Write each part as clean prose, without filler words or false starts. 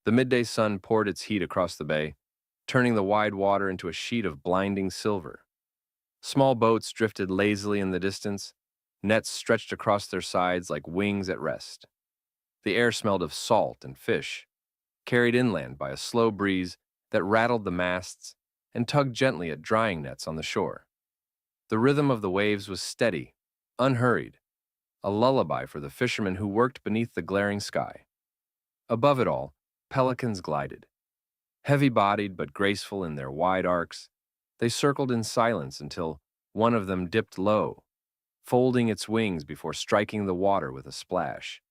The midday sun poured its heat across the bay, turning the wide water into a sheet of blinding silver. Small boats drifted lazily in the distance, nets stretched across their sides like wings at rest. The air smelled of salt and fish, carried inland by a slow breeze that rattled the masts and tugged gently at drying nets on the shore. The rhythm of the waves was steady, unhurried, a lullaby for the fishermen who worked beneath the glaring sky. Above it all, pelicans glided. Heavy-bodied but graceful in their wide arcs, they circled in silence until one of them dipped low, folding its wings before striking the water with a splash.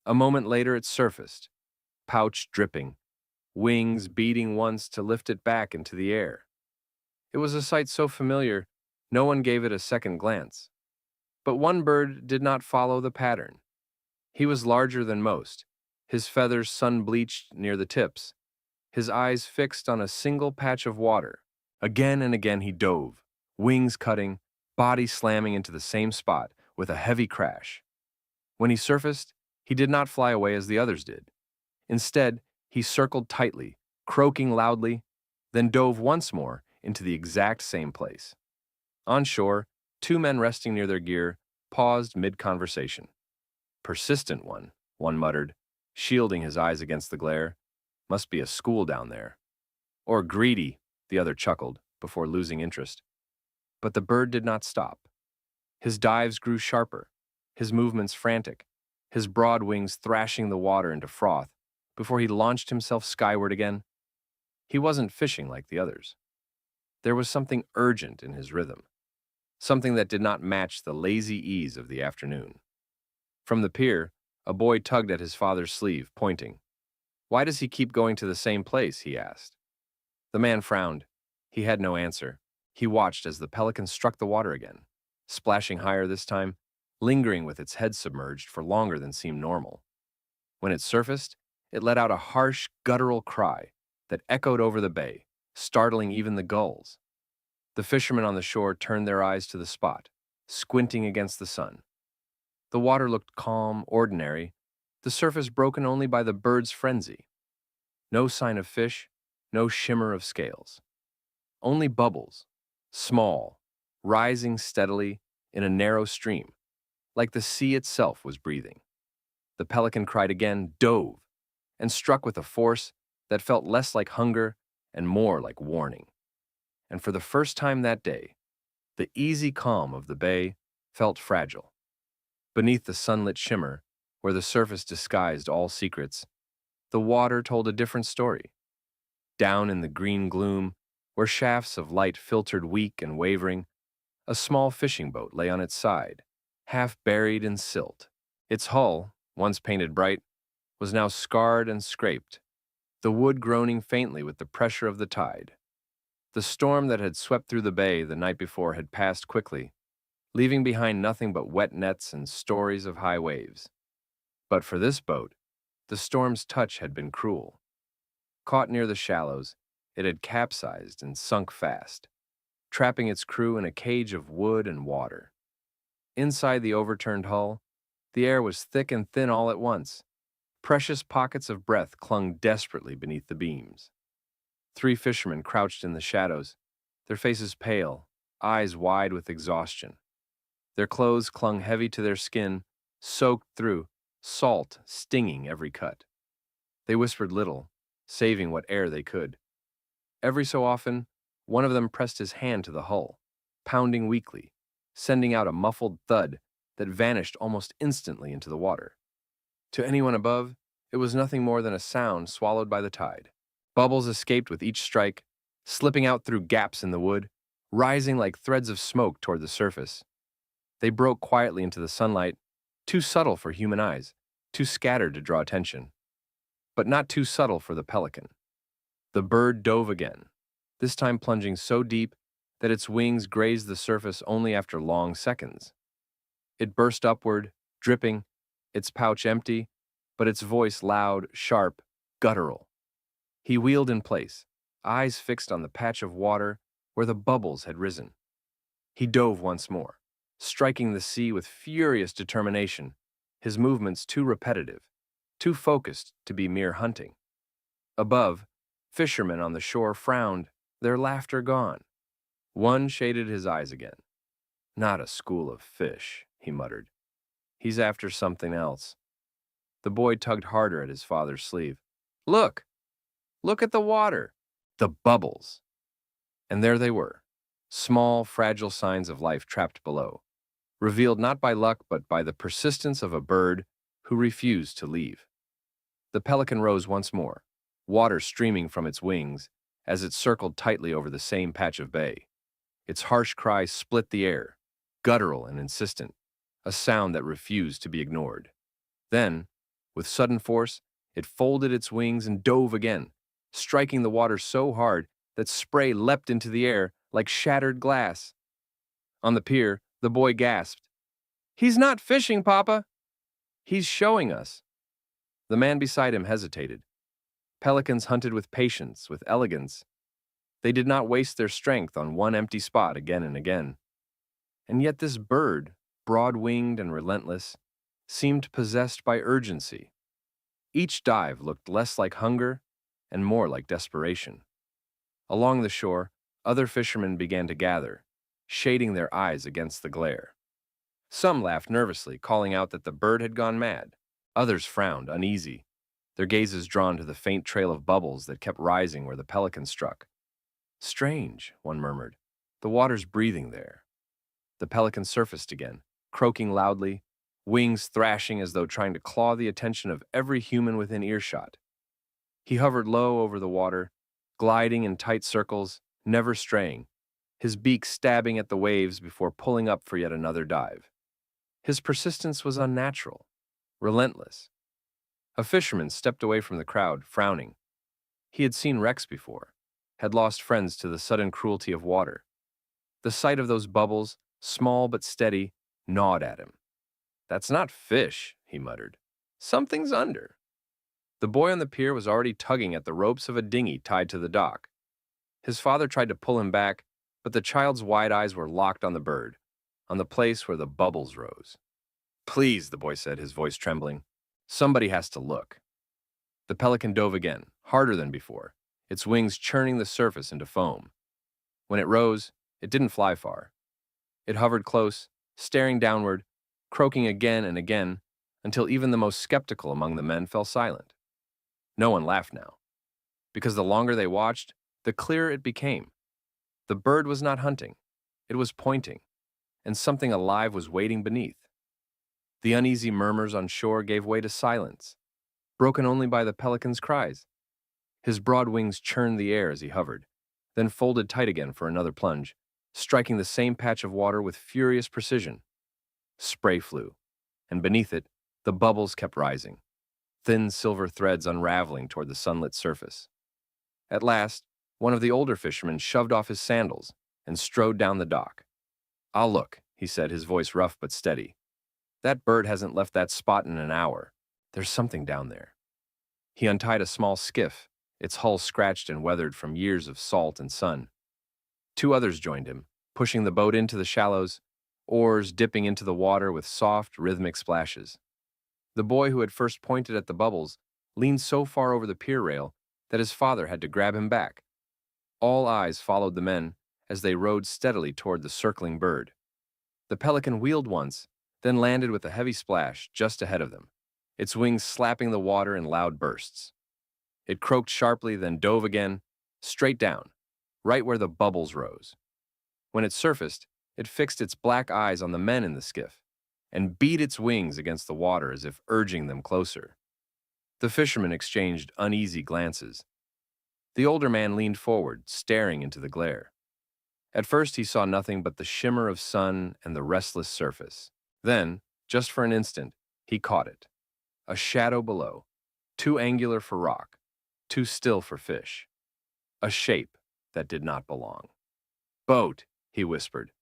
A moment later it surfaced, pouch dripping, wings beating once to lift it back into the air. It was a sight so familiar, no one gave it a second glance. But one bird did not follow the pattern. He was larger than most, his feathers sun-bleached near the tips, his eyes fixed on a single patch of water. Again and again he dove, wings cutting, body slamming into the same spot with a heavy crash. When he surfaced, he did not fly away as the others did. Instead, he circled tightly, croaking loudly, then dove once more into the exact same place. On shore, two men resting near their gear paused mid-conversation. Persistent one muttered, shielding his eyes against the glare. Must be a school down there. Or greedy, the other chuckled, before losing interest. But the bird did not stop. His dives grew sharper, his movements frantic, his broad wings thrashing the water into froth before he launched himself skyward again. He wasn't fishing like the others. There was something urgent in his rhythm, something that did not match the lazy ease of the afternoon. From the pier, a boy tugged at his father's sleeve, pointing. "Why does he keep going to the same place?" he asked. The man frowned. He had no answer. He watched as the pelican struck the water again, splashing higher this time, lingering with its head submerged for longer than seemed normal. When it surfaced, it let out a harsh, guttural cry that echoed over the bay, startling even the gulls. The fishermen on the shore turned their eyes to the spot, squinting against the sun. The water looked calm, ordinary, the surface broken only by the bird's frenzy. No sign of fish, no shimmer of scales. Only bubbles, small, rising steadily in a narrow stream, like the sea itself was breathing. The pelican cried again, dove, and struck with a force that felt less like hunger and more like warning. And for the first time that day, the easy calm of the bay felt fragile. Beneath the sunlit shimmer, where the surface disguised all secrets, the water told a different story. Down in the green gloom, where shafts of light filtered weak and wavering, a small fishing boat lay on its side, half buried in silt. Its hull, once painted bright, was now scarred and scraped, the wood groaning faintly with the pressure of the tide. The storm that had swept through the bay the night before had passed quickly, leaving behind nothing but wet nets and stories of high waves. But for this boat, the storm's touch had been cruel. Caught near the shallows, it had capsized and sunk fast, trapping its crew in a cage of wood and water. Inside the overturned hull, the air was thick and thin all at once. Precious pockets of breath clung desperately beneath the beams. Three fishermen crouched in the shadows, their faces pale, eyes wide with exhaustion. Their clothes clung heavy to their skin, soaked through, salt stinging every cut. They whispered little, saving what air they could. Every so often, one of them pressed his hand to the hull, pounding weakly, sending out a muffled thud that vanished almost instantly into the water. To anyone above, it was nothing more than a sound swallowed by the tide. Bubbles escaped with each strike, slipping out through gaps in the wood, rising like threads of smoke toward the surface. They broke quietly into the sunlight, too subtle for human eyes, too scattered to draw attention, but not too subtle for the pelican. The bird dove again, this time plunging so deep that its wings grazed the surface only after long seconds. It burst upward, dripping, its pouch empty, but its voice loud, sharp, guttural. He wheeled in place, eyes fixed on the patch of water where the bubbles had risen. He dove once more, striking the sea with furious determination, his movements too repetitive, too focused to be mere hunting. Above, fishermen on the shore frowned, their laughter gone. One shaded his eyes again. Not a school of fish, he muttered. He's after something else. The boy tugged harder at his father's sleeve. Look! Look at the water! The bubbles! And there they were, small, fragile signs of life trapped below, revealed not by luck but by the persistence of a bird who refused to leave. The pelican rose once more, water streaming from its wings as it circled tightly over the same patch of bay. Its harsh cry split the air, guttural and insistent, a sound that refused to be ignored. Then, with sudden force, it folded its wings and dove again, striking the water so hard that spray leapt into the air like shattered glass. On the pier, the boy gasped, "He's not fishing, Papa! He's showing us." The man beside him hesitated. Pelicans hunted with patience, with elegance. They did not waste their strength on one empty spot again and again. And yet this bird, broad-winged and relentless, seemed possessed by urgency. Each dive looked less like hunger and more like desperation. Along the shore, other fishermen began to gather, shading their eyes against the glare. Some laughed nervously, calling out that the bird had gone mad. Others frowned, uneasy, their gazes drawn to the faint trail of bubbles that kept rising where the pelican struck. Strange, one murmured. The water's breathing there. The pelican surfaced again, croaking loudly, wings thrashing as though trying to claw the attention of every human within earshot. He hovered low over the water, gliding in tight circles, never straying, his beak stabbing at the waves before pulling up for yet another dive. His persistence was unnatural, relentless. A fisherman stepped away from the crowd, frowning. He had seen wrecks before, had lost friends to the sudden cruelty of water. The sight of those bubbles, small but steady, gnawed at him. "That's not fish," he muttered. "Something's under." The boy on the pier was already tugging at the ropes of a dinghy tied to the dock. His father tried to pull him back, but the child's wide eyes were locked on the bird, on the place where the bubbles rose. "Please," the boy said, his voice trembling. "Somebody has to look." The pelican dove again, harder than before, its wings churning the surface into foam. When it rose, it didn't fly far. It hovered close, staring downward, croaking again and again, until even the most skeptical among the men fell silent. No one laughed now, because the longer they watched, the clearer it became. The bird was not hunting, it was pointing, and something alive was waiting beneath. The uneasy murmurs on shore gave way to silence, broken only by the pelican's cries. His broad wings churned the air as he hovered, then folded tight again for another plunge, striking the same patch of water with furious precision. Spray flew, and beneath it, the bubbles kept rising, thin silver threads unraveling toward the sunlit surface. At last, one of the older fishermen shoved off his sandals and strode down the dock. "I'll look," he said, his voice rough but steady. "That bird hasn't left that spot in an hour. There's something down there." He untied a small skiff, its hull scratched and weathered from years of salt and sun. Two others joined him, pushing the boat into the shallows, oars dipping into the water with soft, rhythmic splashes. The boy who had first pointed at the bubbles leaned so far over the pier rail that his father had to grab him back. All eyes followed the men as they rowed steadily toward the circling bird. The pelican wheeled once, then landed with a heavy splash just ahead of them, its wings slapping the water in loud bursts. It croaked sharply, then dove again, straight down, right where the bubbles rose. When it surfaced, it fixed its black eyes on the men in the skiff and beat its wings against the water as if urging them closer. The fishermen exchanged uneasy glances. The older man leaned forward, staring into the glare. At first he saw nothing but the shimmer of sun and the restless surface. Then, just for an instant, he caught it. A shadow below, too angular for rock, too still for fish. A shape that did not belong. "Boat," he whispered.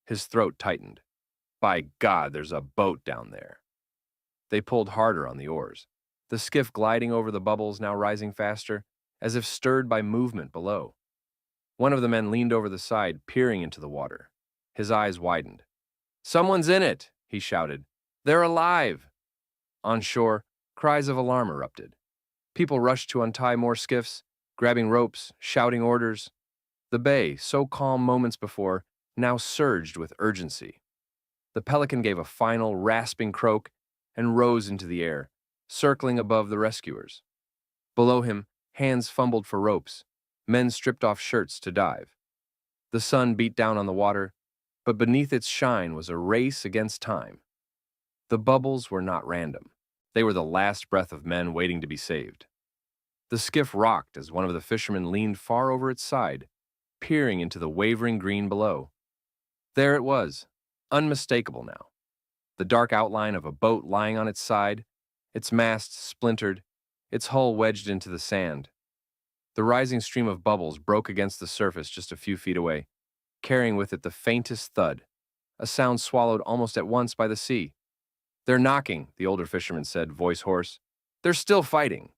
His throat tightened. "By God, there's a boat down there." They pulled harder on the oars, the skiff gliding over the bubbles, now rising faster, as if stirred by movement below. One of the men leaned over the side, peering into the water. His eyes widened. "Someone's in it," he shouted. "They're alive!" On shore, cries of alarm erupted. People rushed to untie more skiffs, grabbing ropes, shouting orders. The bay, so calm moments before, now surged with urgency. The Pelican gave a final, rasping croak and rose into the air, circling above the rescuers. Below him, hands fumbled for ropes. Men stripped off shirts to dive. The sun beat down on the water, but beneath its shine was a race against time. The bubbles were not random. They were the last breath of men waiting to be saved. The skiff rocked as one of the fishermen leaned far over its side, peering into the wavering green below. There it was, unmistakable now. The dark outline of a boat lying on its side, its mast splintered, its hull wedged into the sand. The rising stream of bubbles broke against the surface just a few feet away, carrying with it the faintest thud, a sound swallowed almost at once by the sea. "They're knocking," the older fisherman said, voice hoarse. "They're still fighting."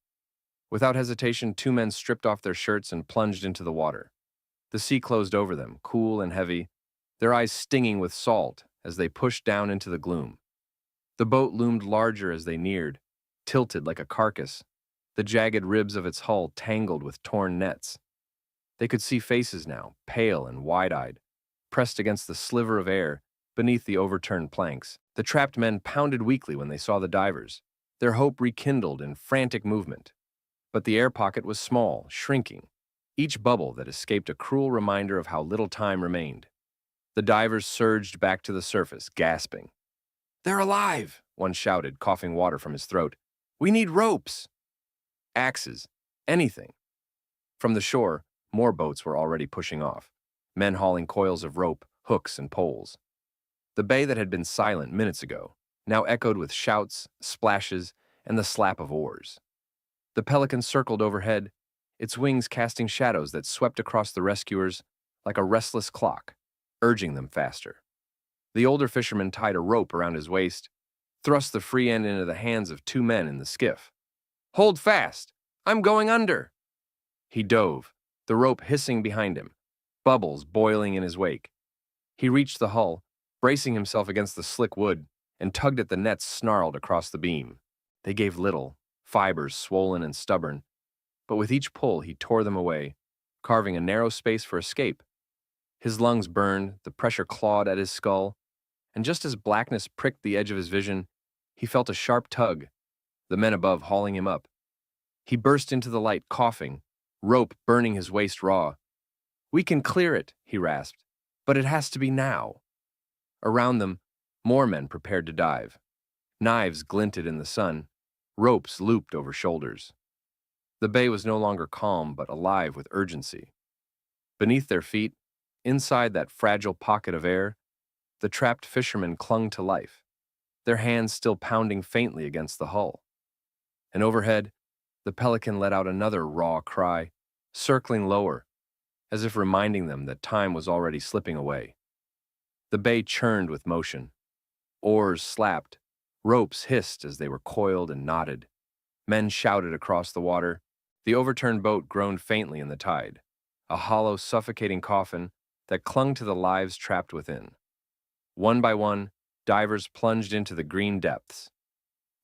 Without hesitation, two men stripped off their shirts and plunged into the water. The sea closed over them, cool and heavy, their eyes stinging with salt as they pushed down into the gloom. The boat loomed larger as they neared, tilted like a carcass, the jagged ribs of its hull tangled with torn nets. They could see faces now, pale and wide-eyed, pressed against the sliver of air beneath the overturned planks. The trapped men pounded weakly when they saw the divers, their hope rekindled in frantic movement. But the air pocket was small, shrinking, each bubble that escaped a cruel reminder of how little time remained. The divers surged back to the surface, gasping. "They're alive!" one shouted, coughing water from his throat. "We need ropes!" Axes, anything. From the shore, more boats were already pushing off, men hauling coils of rope, hooks, and poles. The bay that had been silent minutes ago now echoed with shouts, splashes, and the slap of oars. The Pelican circled overhead, its wings casting shadows that swept across the rescuers like a restless clock, urging them faster. The older fisherman tied a rope around his waist, thrust the free end into the hands of two men in the skiff. "Hold fast! I'm going under!" He dove, the rope hissing behind him, bubbles boiling in his wake. He reached the hull, bracing himself against the slick wood, and tugged at the nets snarled across the beam. They gave little, fibers swollen and stubborn, but with each pull he tore them away, carving a narrow space for escape. His lungs burned, the pressure clawed at his skull, and just as blackness pricked the edge of his vision, he felt a sharp tug, the men above hauling him up. He burst into the light, coughing, rope burning his waist raw. "We can clear it," he rasped, "but it has to be now." Around them, more men prepared to dive. Knives glinted in the sun, ropes looped over shoulders. The bay was no longer calm, but alive with urgency. Beneath their feet, inside that fragile pocket of air, the trapped fishermen clung to life, their hands still pounding faintly against the hull. And overhead, the Pelican let out another raw cry, circling lower, as if reminding them that time was already slipping away. The bay churned with motion. Oars slapped, ropes hissed as they were coiled and knotted. Men shouted across the water. The overturned boat groaned faintly in the tide, a hollow, suffocating coffin that clung to the lives trapped within. One by one, divers plunged into the green depths.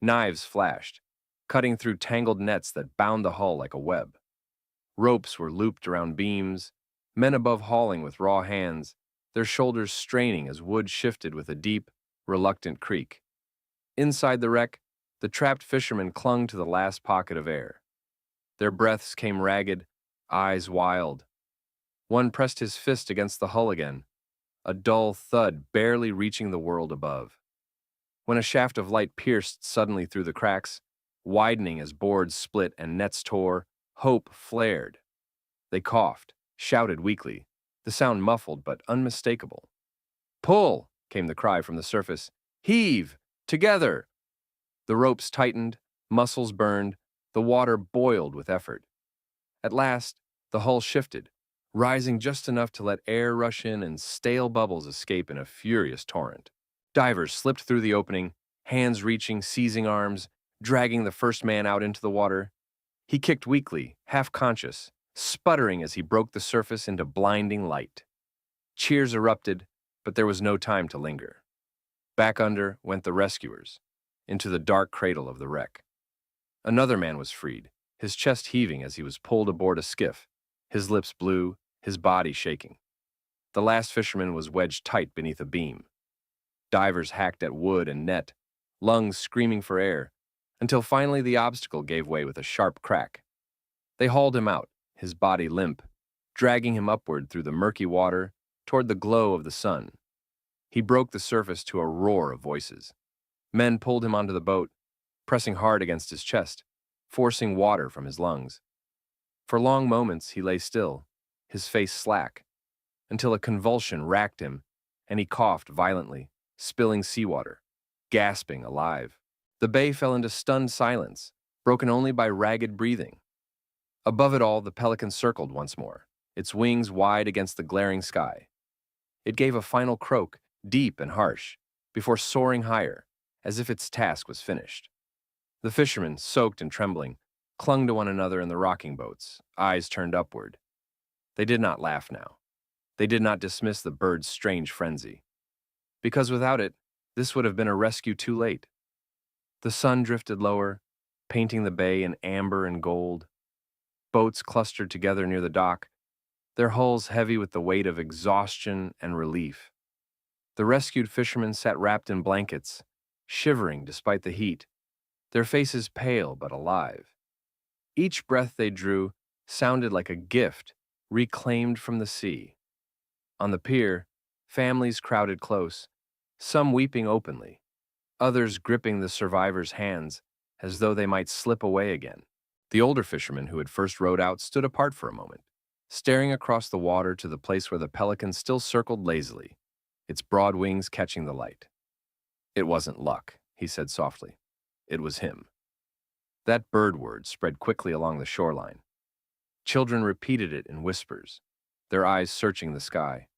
Knives flashed, cutting through tangled nets that bound the hull like a web. Ropes were looped around beams, men above hauling with raw hands, their shoulders straining as wood shifted with a deep, reluctant creak. Inside the wreck, the trapped fishermen clung to the last pocket of air. Their breaths came ragged, eyes wild. One pressed his fist against the hull again, a dull thud barely reaching the world above. When a shaft of light pierced suddenly through the cracks, widening as boards split and nets tore, hope flared. They coughed, shouted weakly, the sound muffled but unmistakable. "Pull!" came the cry from the surface. "Heave! Together!" The ropes tightened, muscles burned, the water boiled with effort. At last, the hull shifted, rising just enough to let air rush in and stale bubbles escape in a furious torrent. Divers slipped through the opening, hands reaching, seizing arms, dragging the first man out into the water. He kicked weakly, half-conscious, sputtering as he broke the surface into blinding light. Cheers erupted, but there was no time to linger. Back under went the rescuers, into the dark cradle of the wreck. Another man was freed, his chest heaving as he was pulled aboard a skiff, his lips blue, his body shaking. The last fisherman was wedged tight beneath a beam. Divers hacked at wood and net, lungs screaming for air, until finally the obstacle gave way with a sharp crack. They hauled him out, his body limp, dragging him upward through the murky water toward the glow of the sun. He broke the surface to a roar of voices. Men pulled him onto the boat, pressing hard against his chest, forcing water from his lungs. For long moments he lay still, his face slack, until a convulsion racked him and he coughed violently, spilling seawater, gasping alive. The bay fell into stunned silence, broken only by ragged breathing. Above it all, the Pelican circled once more, its wings wide against the glaring sky. It gave a final croak, deep and harsh, before soaring higher, as if its task was finished. The fishermen, soaked and trembling, clung to one another in the rocking boats, eyes turned upward. They did not laugh now. They did not dismiss the bird's strange frenzy. Because without it, this would have been a rescue too late. The sun drifted lower, painting the bay in amber and gold. Boats clustered together near the dock, their hulls heavy with the weight of exhaustion and relief. The rescued fishermen sat wrapped in blankets, shivering despite the heat, their faces pale but alive. Each breath they drew sounded like a gift reclaimed from the sea. On the pier, families crowded close, some weeping openly, others gripping the survivors' hands as though they might slip away again. The older fisherman who had first rowed out stood apart for a moment, staring across the water to the place where the Pelican still circled lazily, its broad wings catching the light. "It wasn't luck," he said softly. "It was him." That bird word spread quickly along the shoreline. Children repeated it in whispers, their eyes searching the sky.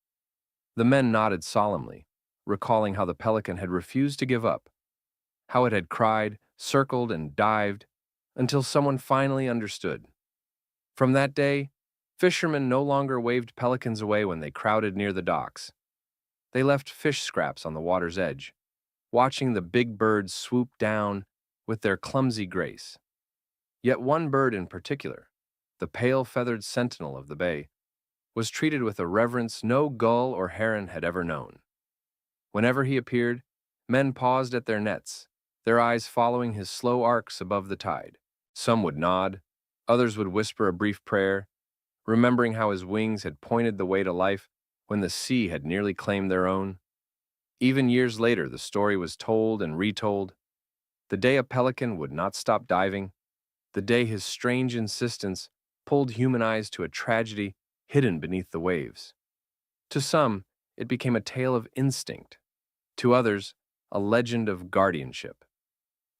The men nodded solemnly, recalling how the Pelican had refused to give up, how it had cried, circled, and dived, until someone finally understood. From that day, fishermen no longer waved pelicans away when they crowded near the docks. They left fish scraps on the water's edge, watching the big birds swoop down with their clumsy grace. Yet one bird in particular, the pale-feathered sentinel of the bay, was treated with a reverence no gull or heron had ever known. Whenever he appeared, men paused at their nets, their eyes following his slow arcs above the tide. Some would nod, others would whisper a brief prayer, remembering how his wings had pointed the way to life when the sea had nearly claimed their own. Even years later, the story was told and retold. The day a pelican would not stop diving, the day his strange insistence pulled human eyes to a tragedy hidden beneath the waves. To some, it became a tale of instinct. To others, a legend of guardianship.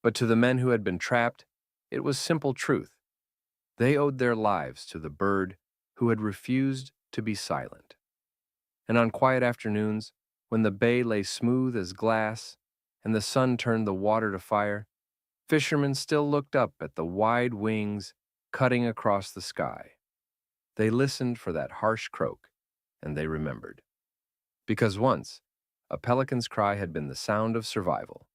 But to the men who had been trapped, it was simple truth. They owed their lives to the bird who had refused to be silent. And on quiet afternoons, when the bay lay smooth as glass and the sun turned the water to fire, fishermen still looked up at the wide wings cutting across the sky. They listened for that harsh croak, and they remembered. Because once, a pelican's cry had been the sound of survival.